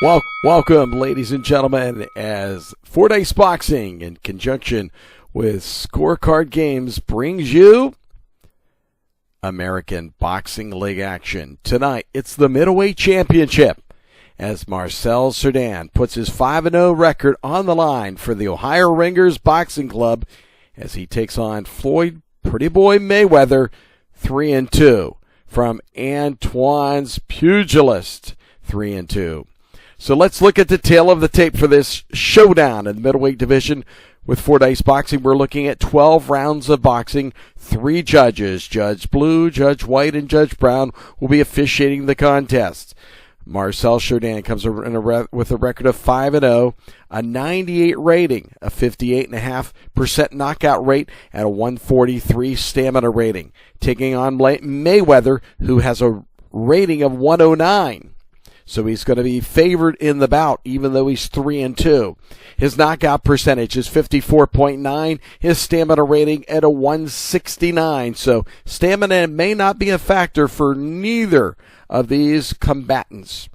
Welcome, ladies and gentlemen, as Four Dice Boxing, in conjunction with Scorecard Games, brings you American Boxing League action. Tonight, it's the Middleweight Championship, as Marcel Cerdan puts his 5-0 record on the line for the Ohio Ringers Boxing Club as he takes on Floyd Pretty Boy Mayweather, 3-2, from Antoine's Pugilists, 3-2. So let's look at the tail of the tape for this showdown in the middleweight division with Four Dice Boxing. We're looking at 12 rounds of boxing. 3 judges, Judge Blue, Judge White, and Judge Brown, will be officiating the contest. Marcel Cerdan comes with a record of 5-0, a 98 rating, a 58.5% knockout rate, and a 143 stamina rating, taking on Mayweather, who has a rating of 109. So he's going to be favored in the bout, even though he's 3-2. His knockout percentage is 54.9. His stamina rating at a 169. So stamina may not be a factor for neither of these combatants.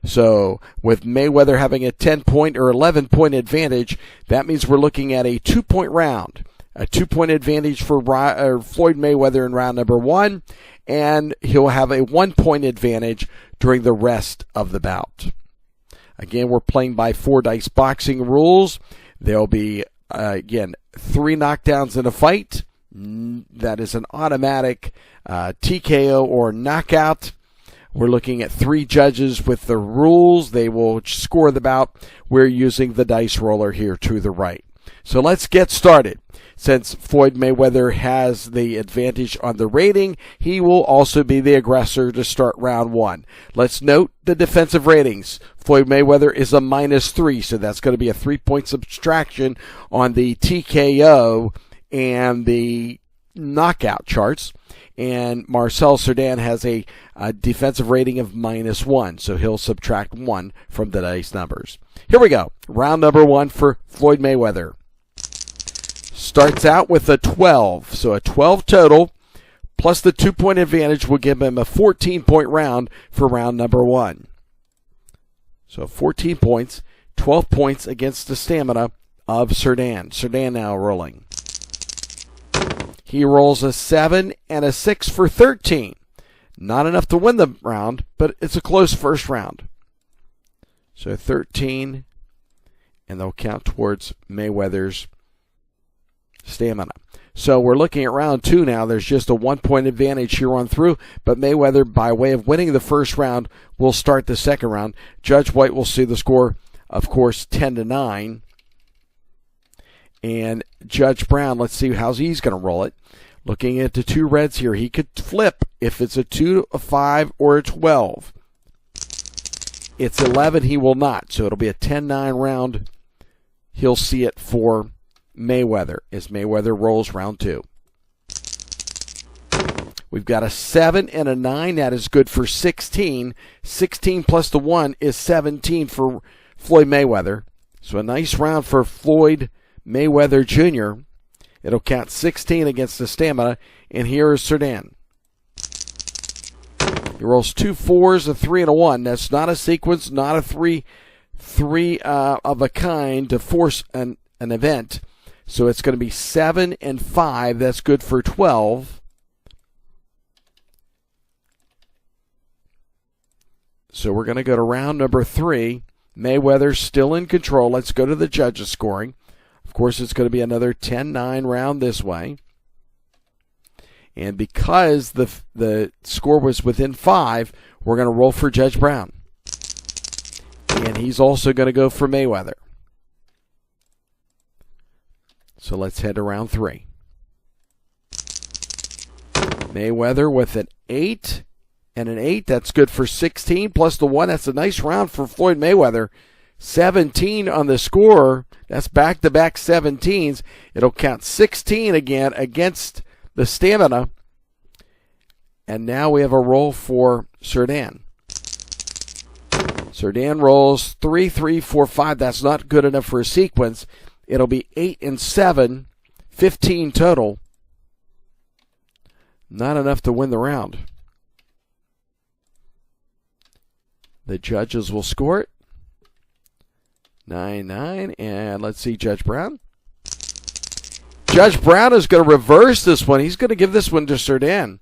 So with Mayweather having a 10-point or 11-point advantage, that means we're looking at a 2-point round. A 2-point advantage for Floyd Mayweather in round number 1, and he'll have a 1-point advantage during the rest of the bout. Again, we're playing by Four Dice Boxing rules. There'll be, 3 knockdowns in a fight. That is an automatic TKO or knockout. We're looking at 3 judges with the rules. They will score the bout. We're using the dice roller here to the right. So let's get started. Since Floyd Mayweather has the advantage on the rating, he will also be the aggressor to start round 1. Let's note the defensive ratings. Floyd Mayweather is a -3, so that's going to be a 3-point subtraction on the TKO and the knockout charts. And Marcel Cerdan has a defensive rating of -1, so he'll subtract 1 from the dice numbers. Here we go. Round number 1 for Floyd Mayweather. Starts out with a 12, so a 12 total, plus the 2-point advantage will give him a 14-point round for round number 1. So 14 points, 12 points against the stamina of Cerdan. Cerdan now rolling. He rolls a 7 and a 6 for 13. Not enough to win the round, but it's a close first round. So 13, and they'll count towards Mayweather's stamina. So we're looking at round 2 now. There's just a 1-point advantage here on through, but Mayweather, by way of winning the first round, will start the second round. Judge White will see the score, of course, 10-9. And Judge Brown, let's see how he's going to roll it. Looking at the 2 reds here, he could flip if it's a 2, a 5, or a 12. It's 11, he will not. So it'll be a 10-9 round. He'll see it for Mayweather as Mayweather rolls round 2. We've got a 7 and a 9. That is good for 16. 16 plus the 1 is 17 for Floyd Mayweather. So a nice round for Floyd Mayweather Jr. It'll count 16 against the stamina. And here is Cerdan. He rolls 2 4s, a 3, and a 1. That's not a sequence, not a three of a kind to force an event. So it's going to be 7 and 5. That's good for 12. So we're going to go to round number 3. Mayweather's still in control. Let's go to the judges' scoring. Of course, it's going to be another 10-9 round this way. And because the score was within 5, we're going to roll for Judge Brown. And he's also going to go for Mayweather. So let's head to round 3. Mayweather with an 8 and an 8. That's good for 16 plus the 1. That's a nice round for Floyd Mayweather. 17 on the score. That's back-to-back 17s. It'll count 16 again against the stamina. And now we have a roll for Cerdan. Cerdan rolls 3, 3, 4, 5. That's not good enough for a sequence. It'll be 8 and 7, 15 total. Not enough to win the round. The judges will score it. 9-9. And let's see, Judge Brown. Judge Brown is going to reverse this one. He's going to give this one to Cerdan.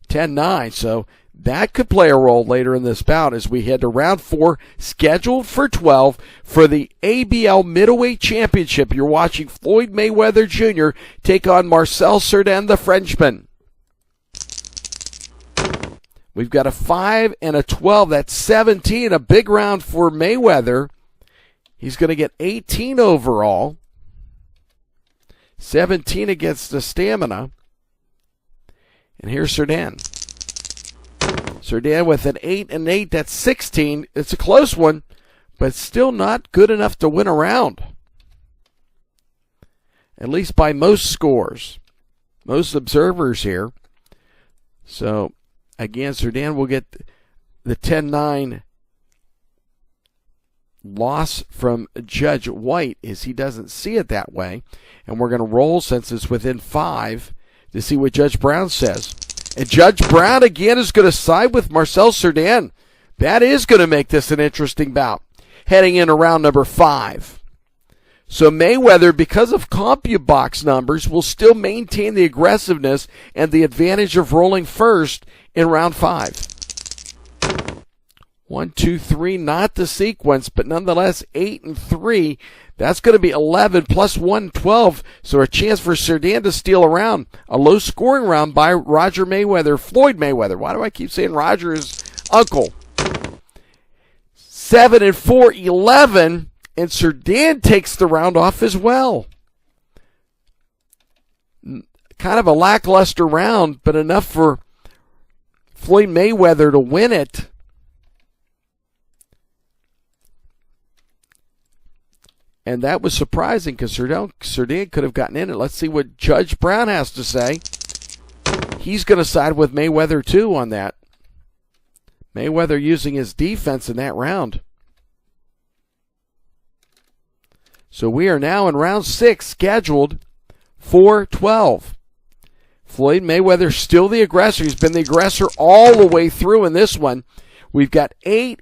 10-9. So that could play a role later in this bout as we head to round 4, scheduled for 12 for the ABL Middleweight Championship. You're watching Floyd Mayweather Jr. take on Marcel Cerdan, the Frenchman. We've got a 5 and a 12. That's 17. A big round for Mayweather. He's going to get 18 overall. 17 against the stamina. And here's Cerdan. Cerdan with an 8 and 8. That's 16. It's a close one, but still not good enough to win a round. At least by most scores, most observers here. So, again, Cerdan will get the 10-9 loss from Judge White, as he doesn't see it that way. And we're going to roll, since it's within 5, to see what Judge Brown says. And Judge Brown, again, is going to side with Marcel Cerdan. That is going to make this an interesting bout, heading into round number 5. So Mayweather, because of CompuBox numbers, will still maintain the aggressiveness and the advantage of rolling first in round 5. 1, 2, 3, not the sequence, but nonetheless 8 and 3. That's going to be 11 plus 1, 12. So a chance for Cerdan to steal a round. A low-scoring round by Roger Mayweather, Floyd Mayweather. Why do I keep saying Roger is uncle? 7 and 4, 11. And Cerdan takes the round off as well. Kind of a lackluster round, but enough for Floyd Mayweather to win it. And that was surprising because Cerdan could have gotten in it. Let's see what Judge Brown has to say. He's going to side with Mayweather too on that. Mayweather using his defense in that round. So we are now in round 6, scheduled for 12. Floyd Mayweather still the aggressor. He's been the aggressor all the way through in this one. We've got 8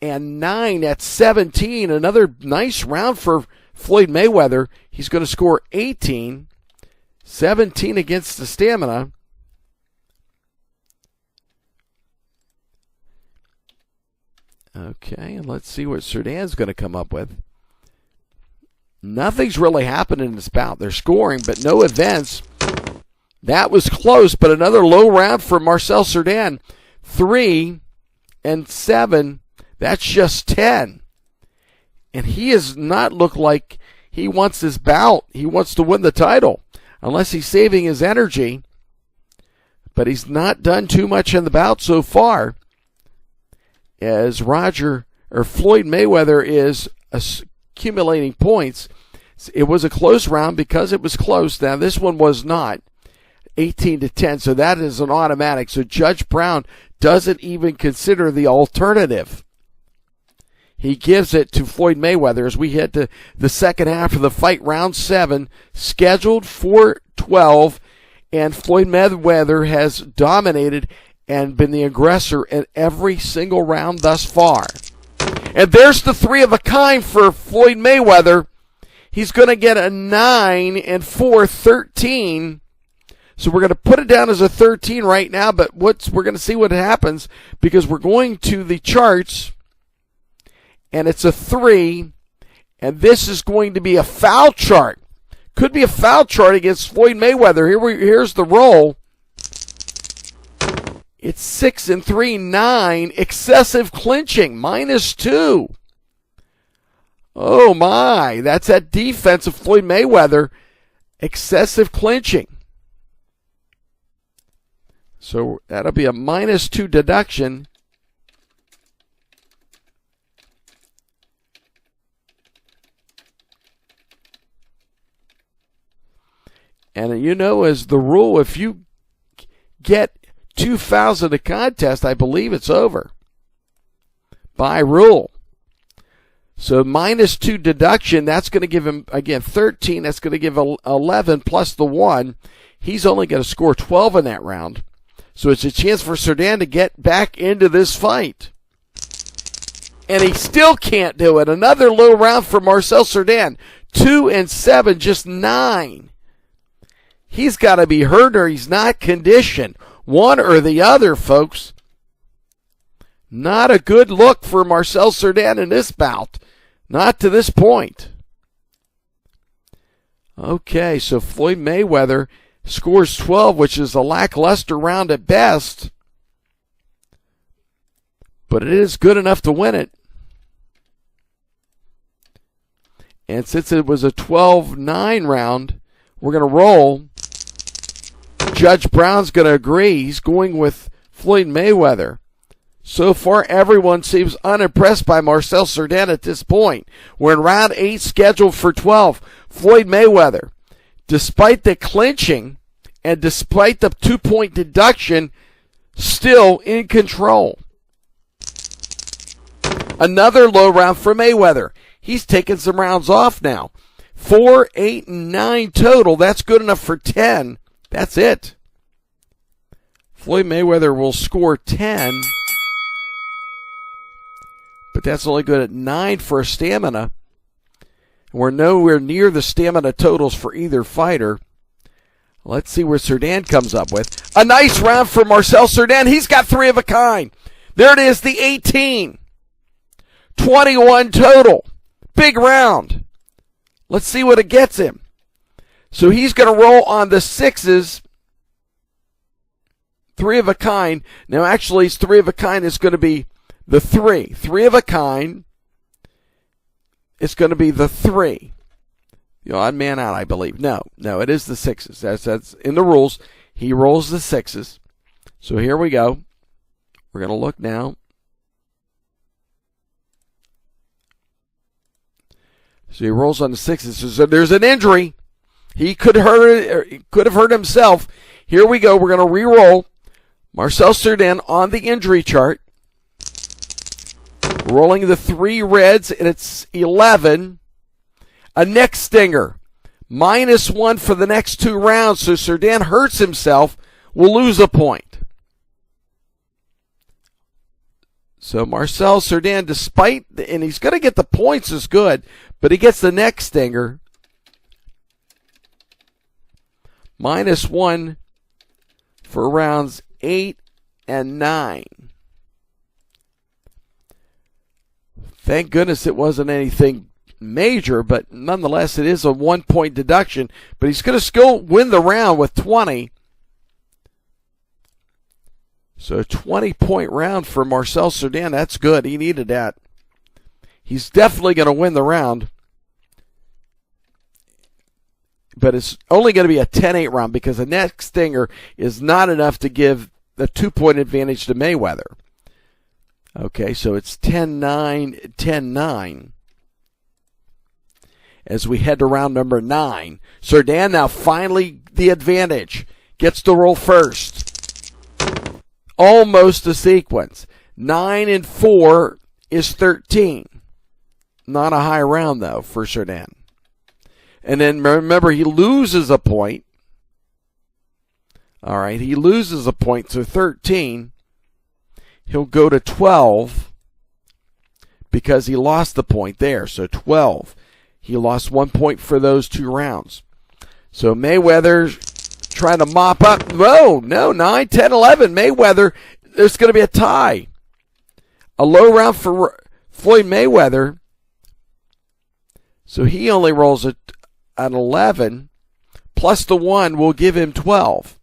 and 9 at 17. Another nice round for Floyd Mayweather. He's going to score 18. 17 against the stamina. Okay, and let's see what Cerdan's going to come up with. Nothing's really happened in this bout. They're scoring, but no events. That was close, but another low round for Marcel Cerdan. 3 and 7. That's just 10. And he has not looked like he wants this bout. He wants to win the title, unless he's saving his energy. But he's not done too much in the bout so far, as Floyd Mayweather is accumulating points. It was a close round because it was close. Now, this one was not. 18 to 10, so that is an automatic. So Judge Brown doesn't even consider the alternative. He gives it to Floyd Mayweather as we head to the second half of the fight, round 7, scheduled for 12, and Floyd Mayweather has dominated and been the aggressor in every single round thus far. And there's the 3 of a kind for Floyd Mayweather. He's going to get a 9 and 4, 13. So we're going to put it down as a 13 right now, but we're going to see what happens because we're going to the charts, and it's a 3, and this is going to be a foul chart. Could be a foul chart against Floyd Mayweather. Here's the roll. It's 6 and 3, 9. Excessive clinching, -2. Oh my, that's that defense of Floyd Mayweather. Excessive clinching. So that'll be a -2 deduction. And you know, as the rule, if you get 2 fouls in a contest, I believe it's over by rule. So -2 deduction, that's going to give him, again, 13. That's going to give 11 plus the 1. He's only going to score 12 in that round. So it's a chance for Cerdan to get back into this fight. and he still can't do it. Another low round for Marcel Cerdan. 2 and 7, just 9. He's got to be hurt or he's not conditioned. One or the other, folks. Not a good look for Marcel Cerdan in this bout. Not to this point. Okay, so Floyd Mayweather scores 12, which is a lackluster round at best. But it is good enough to win it. And since it was a 12-9 round, we're going to roll. Judge Brown's going to agree. He's going with Floyd Mayweather. So far, everyone seems unimpressed by Marcel Cerdan at this point. We're in round 8, scheduled for 12. Floyd Mayweather, despite the clinching and despite the 2-point deduction, still in control. Another low round for Mayweather. He's taking some rounds off now. 4, 8, and 9 total. That's good enough for 10. That's it. Floyd Mayweather will score 10. But that's only good at 9 for stamina. We're nowhere near the stamina totals for either fighter. Let's see where Cerdan comes up with. A nice round for Marcel Cerdan. He's got 3 of a kind. There it is, the 18. 21 total. Big round. Let's see what it gets him. So he's going to roll on the 6s. 3 of a kind. Now actually his 3 of a kind is going to be the 3. 3 of a kind. It's going to be the 3. The odd man out, I believe. No, it is the 6s. That's in the rules. He rolls the 6s. So here we go. We're going to look now. So he rolls on the 6s. So there's an injury. He could have hurt himself. Here we go. We're going to re-roll. Marcel Cerdan on the injury chart. Rolling the 3 reds, and it's 11. A neck stinger. -1 for the next 2 rounds. So Cerdan hurts himself. Will lose a point. So Marcel Cerdan, and he's going to get the points is good, but he gets the neck stinger. -1 for rounds 8 and 9. Thank goodness it wasn't anything major, but nonetheless it is a 1-point deduction. But he's going to still win the round with 20. So a 20-point round for Marcel Cerdan. That's good. He needed that. He's definitely going to win the round. But it's only going to be a 10-8 round because the neck stinger is not enough to give the 2-point advantage to Mayweather. Okay, so it's 10-9, 10-9. As we head to round number 9. Cerdan now finally the advantage. Gets to roll first. Almost a sequence. 9 and 4 is 13. Not a high round, though, for Cerdan. And then remember, he loses a point. All right, he loses a point, so 13. He'll go to 12 because he lost the point there. So 12. He lost 1 point for those 2 rounds. So Mayweather trying to mop up. Whoa, no, 9, 10, 11. Mayweather, there's going to be a tie. A low round for Floyd Mayweather. So he only rolls an 11. Plus the 1 will give him 12.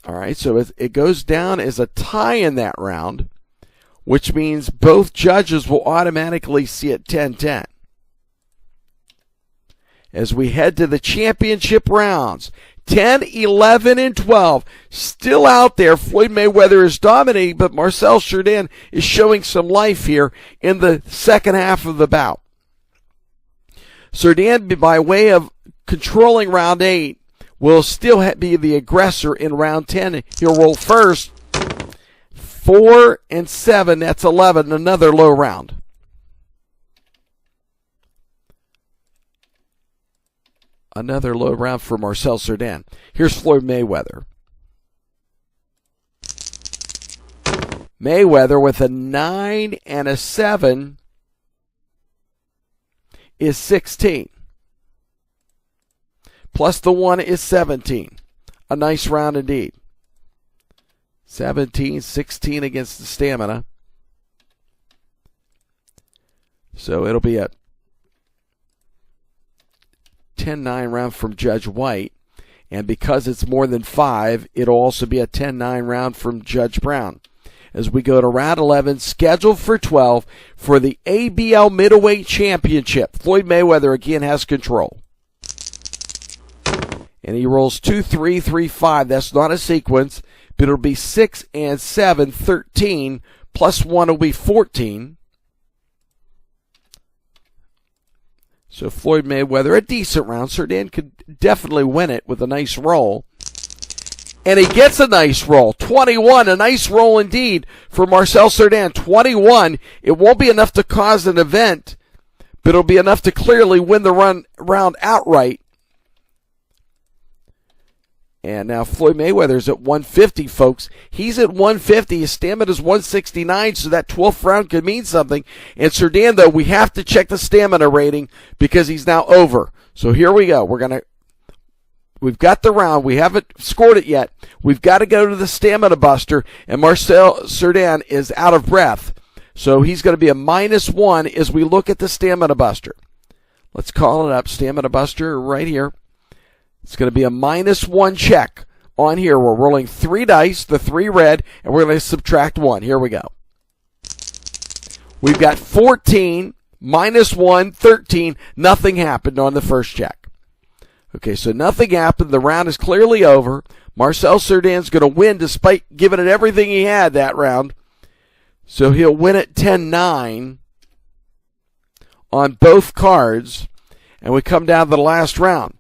All right, so it goes down as a tie in that round, which means both judges will automatically see it 10-10. As we head to the championship rounds, 10, 11, and 12. Still out there. Floyd Mayweather is dominating, but Marcel Cerdan is showing some life here in the second half of the bout. Cerdan, by way of controlling round 8, will still be the aggressor in round 10. He'll roll first. 4 and 7, that's 11, another low round. Another low round for Marcel Cerdan. Here's Floyd Mayweather. Mayweather with a 9 and a 7 is 16. Plus the 1 is 17. A nice round indeed. 17, 16 against the stamina. So it'll be a 10-9 round from Judge White. And because it's more than 5, it'll also be a 10-9 round from Judge Brown. As we go to round 11, scheduled for 12 for the ABL Middleweight Championship. Floyd Mayweather again has control. And he rolls 2, 3, 3, 5. That's not a sequence, but it'll be 6 and 7, 13. Plus 1 will be 14. So Floyd Mayweather, a decent round. Cerdan could definitely win it with a nice roll. And he gets a nice roll. 21, a nice roll indeed for Marcel Cerdan. 21. It won't be enough to cause an event, but it'll be enough to clearly win the round outright. And now Floyd Mayweather's at 150, folks. He's at 150. His stamina is 169, so that 12th round could mean something. And Cerdan, though, we have to check the stamina rating because he's now over. So here we go. We've got the round. We haven't scored it yet. We've got to go to the stamina buster, and Marcel Cerdan is out of breath. So he's going to be a -1 as we look at the stamina buster. Let's call it up. Stamina buster right here. It's going to be a -1 check on here. We're rolling 3 dice, the 3 red, and we're going to subtract 1. Here we go. We've got 14, -1, 13. Nothing happened on the first check. Okay, so nothing happened. The round is clearly over. Marcel Cerdan's going to win despite giving it everything he had that round. So he'll win at 10-9 on both cards. And we come down to the last round,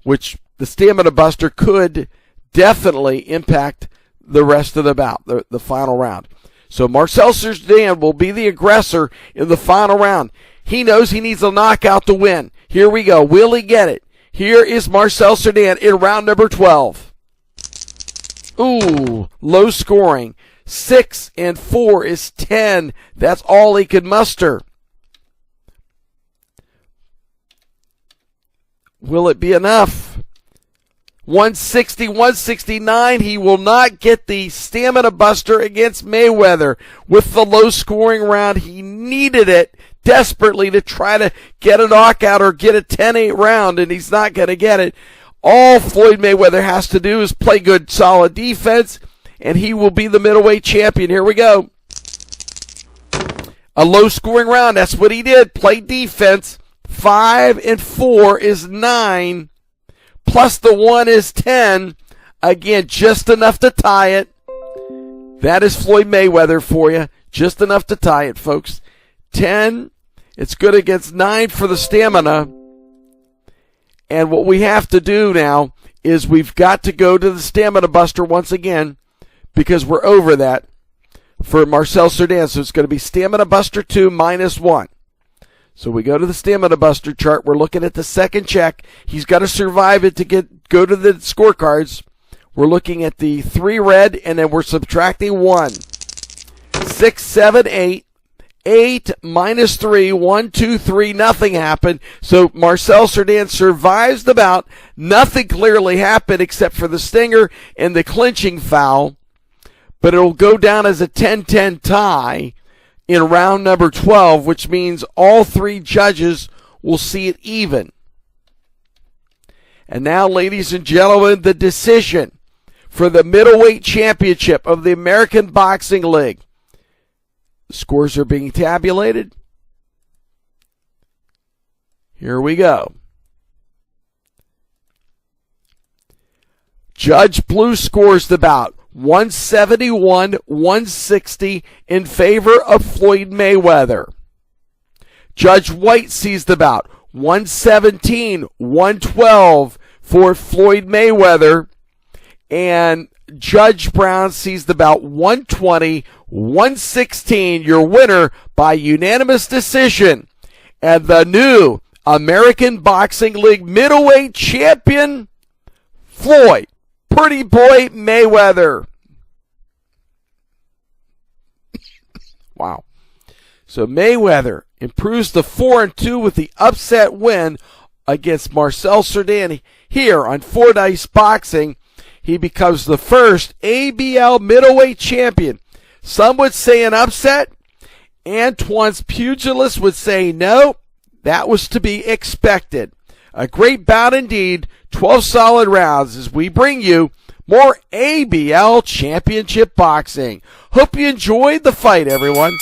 which the stamina buster could definitely impact the rest of the bout, the final round. So Marcel Cerdan will be the aggressor in the final round. He knows he needs a knockout to win. Here we go. Will he get it? Here is Marcel Cerdan in round number 12. Ooh, low scoring. 6 and 4 is 10. That's all he could muster. Will it be enough? 160, 169. He will not get the stamina buster against Mayweather. With the low scoring round, he needed it desperately to try to get a knockout or get a 10-8 round, and he's not going to get it. All Floyd Mayweather has to do is play good, solid defense, and he will be the middleweight champion. Here we go. A low scoring round. That's what he did. Play defense. 5 and 4 is 9. Plus the 1 is 10. Again, just enough to tie it. That is Floyd Mayweather for you. Just enough to tie it, folks. 10. It's good against 9 for the stamina. And what we have to do now is we've got to go to the stamina buster once again because we're over that for Marcel Cerdan. So it's going to be stamina buster 2 -1. So we go to the stamina buster chart. We're looking at the second check. He's got to survive it to go to the scorecards. We're looking at the 3 red, and then we're subtracting 1. 6, 7, 8. 8 -3, 1, 2, 3, nothing happened. So Marcel Cerdan survives the bout. Nothing clearly happened except for the stinger and the clinching foul. But it'll go down as a 10-10 tie in round number 12, which means all 3 judges will see it even. And now, ladies and gentlemen, the decision for the middleweight championship of the American Boxing League. The scores are being tabulated. Here we go. Judge Blue scores the bout 171-160 in favor of Floyd Mayweather. Judge White sees the bout 117-112 for Floyd Mayweather. And Judge Brown sees the bout 120-116. Your winner by unanimous decision. And the new American Boxing League middleweight champion, Floyd Pretty Boy Mayweather. Wow. So Mayweather improves to 4-2 with the upset win against Marcel Cerdan here on Fordyce Boxing. He becomes the first ABL middleweight champion. Some would say an upset. Antoine's Pugilists would say no. That was to be expected. A great bout indeed. 12 solid rounds as we bring you more ABL Championship boxing. Hope you enjoyed the fight, everyone.